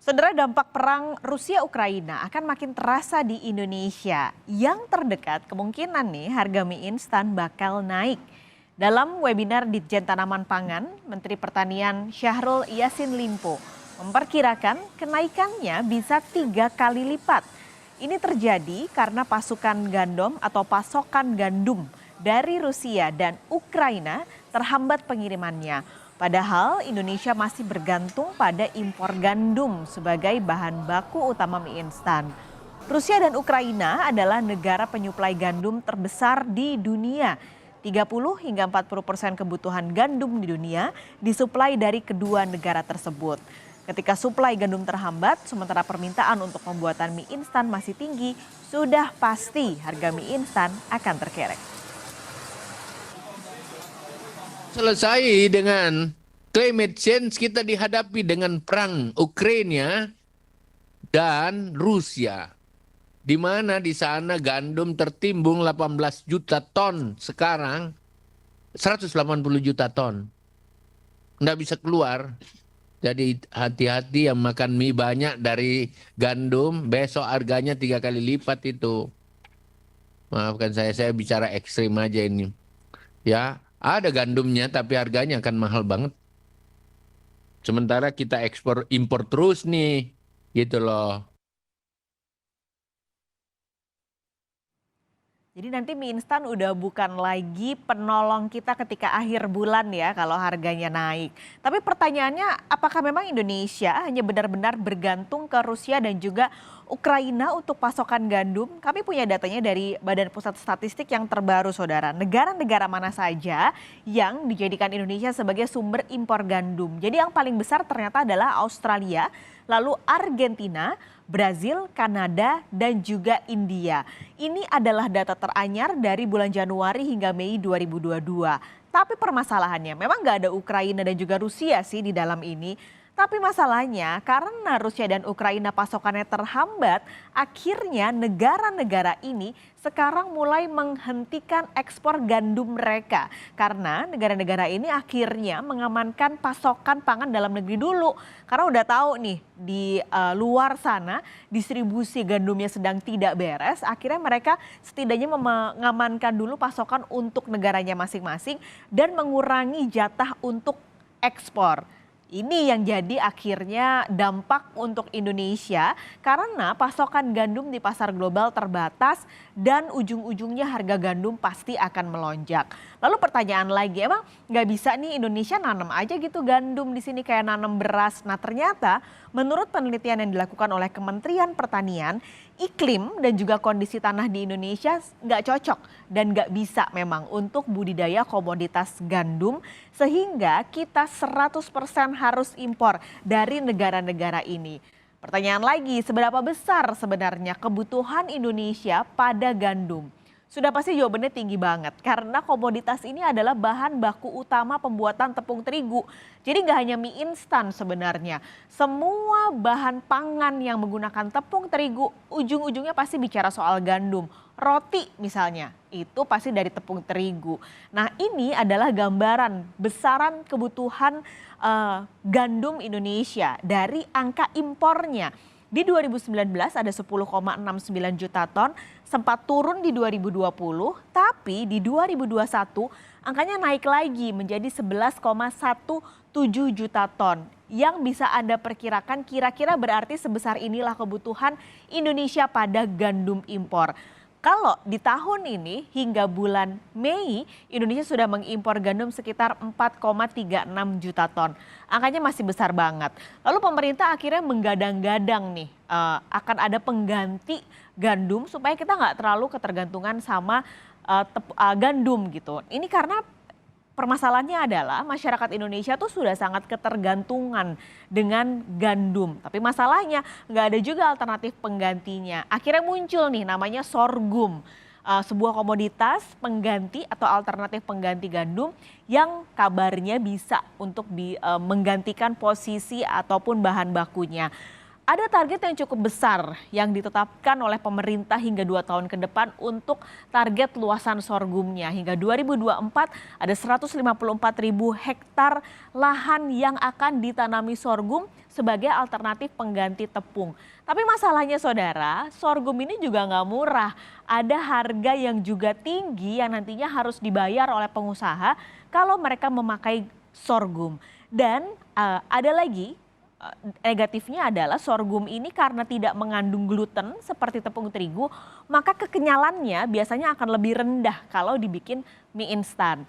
Saudara, dampak perang Rusia-Ukraina akan makin terasa di Indonesia. Yang terdekat kemungkinan nih harga mie instan bakal naik. Dalam webinar Ditjen Tanaman Pangan, Menteri Pertanian Syahrul Yassin Limpo memperkirakan kenaikannya bisa 3 kali lipat. Ini terjadi karena pasokan gandum dari Rusia dan Ukraina terhambat pengirimannya. Padahal Indonesia masih bergantung pada impor gandum sebagai bahan baku utama mie instan. Rusia dan Ukraina adalah negara penyuplai gandum terbesar di dunia. 30 hingga 40% kebutuhan gandum di dunia disuplai dari kedua negara tersebut. Ketika suplai gandum terhambat, sementara permintaan untuk pembuatan mie instan masih tinggi, sudah pasti harga mie instan akan terkerek. Selesai dengan climate change, kita dihadapi dengan perang Ukraina dan Rusia, di mana di sana gandum tertimbun 18 juta ton, sekarang 180 juta ton. Nggak bisa keluar. Jadi hati-hati yang makan mie banyak dari gandum, besok harganya 3 kali lipat itu. Maafkan saya bicara ekstrim aja ini. Ya, ada gandumnya tapi harganya akan mahal banget. Sementara kita impor terus nih, gitu loh. Jadi nanti mie instan udah bukan lagi penolong kita ketika akhir bulan ya kalau harganya naik. Tapi pertanyaannya, apakah memang Indonesia hanya benar-benar bergantung ke Rusia dan juga Ukraina untuk pasokan gandum? Kami punya datanya dari Badan Pusat Statistik yang terbaru, saudara. Negara-negara mana saja yang dijadikan Indonesia sebagai sumber impor gandum? Jadi yang paling besar ternyata adalah Australia, lalu Argentina, Brazil, Kanada, dan juga India. Ini adalah data teranyar dari bulan Januari hingga Mei 2022. Tapi permasalahannya memang nggak ada Ukraina dan juga Rusia sih di dalam ini. Tapi masalahnya karena Rusia dan Ukraina pasokannya terhambat, akhirnya negara-negara ini sekarang mulai menghentikan ekspor gandum mereka. Karena negara-negara ini akhirnya mengamankan pasokan pangan dalam negeri dulu. Karena udah tahu nih di luar sana distribusi gandumnya sedang tidak beres, akhirnya mereka setidaknya mengamankan dulu pasokan untuk negaranya masing-masing dan mengurangi jatah untuk ekspor. Ini yang jadi akhirnya dampak untuk Indonesia karena pasokan gandum di pasar global terbatas dan ujung-ujungnya harga gandum pasti akan melonjak. Lalu pertanyaan lagi, emang nggak bisa nih Indonesia nanam aja gitu gandum di sini kayak nanam beras? Nah ternyata menurut penelitian yang dilakukan oleh Kementerian Pertanian, iklim dan juga kondisi tanah di Indonesia nggak cocok dan nggak bisa memang untuk budidaya komoditas gandum sehingga kita 100% harus impor dari negara-negara ini. Pertanyaan lagi, seberapa besar sebenarnya kebutuhan Indonesia pada gandum? Sudah pasti jawabannya tinggi banget karena komoditas ini adalah bahan baku utama pembuatan tepung terigu. Jadi nggak hanya mie instan sebenarnya. Semua bahan pangan yang menggunakan tepung terigu ujung-ujungnya pasti bicara soal gandum. Roti misalnya itu pasti dari tepung terigu. Nah ini adalah gambaran besaran kebutuhan gandum Indonesia dari angka impornya. Di 2019 ada 10,69 juta ton, sempat turun di 2020, tapi di 2021 angkanya naik lagi menjadi 11,17 juta ton. Yang bisa Anda perkirakan kira-kira berarti sebesar inilah kebutuhan Indonesia pada gandum impor. Kalau di tahun ini hingga bulan Mei, Indonesia sudah mengimpor gandum sekitar 4,36 juta ton. Angkanya masih besar banget. Lalu pemerintah akhirnya menggadang-gadang nih akan ada pengganti gandum supaya kita nggak terlalu ketergantungan sama gandum gitu. Ini karena permasalahannya adalah masyarakat Indonesia tuh sudah sangat ketergantungan dengan gandum. Tapi masalahnya nggak ada juga alternatif penggantinya. Akhirnya muncul nih namanya sorghum. Sebuah komoditas pengganti atau alternatif pengganti gandum yang kabarnya bisa untuk menggantikan posisi ataupun bahan bakunya. Ada target yang cukup besar yang ditetapkan oleh pemerintah hingga 2 tahun ke depan untuk target luasan sorghumnya. Hingga 2024 ada 154.000 hektar lahan yang akan ditanami sorghum sebagai alternatif pengganti tepung. Tapi masalahnya saudara, sorghum ini juga nggak murah. Ada harga yang juga tinggi yang nantinya harus dibayar oleh pengusaha kalau mereka memakai sorghum. Dan ada lagi negatifnya adalah sorghum ini karena tidak mengandung gluten seperti tepung terigu, maka kekenyalannya biasanya akan lebih rendah kalau dibikin mie instan.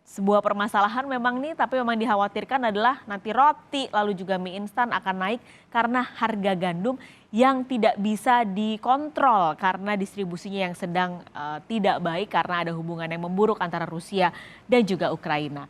Sebuah permasalahan memang nih, tapi memang dikhawatirkan adalah nanti roti lalu juga mie instan akan naik karena harga gandum yang tidak bisa dikontrol karena distribusinya yang sedang tidak baik karena ada hubungan yang memburuk antara Rusia dan juga Ukraina.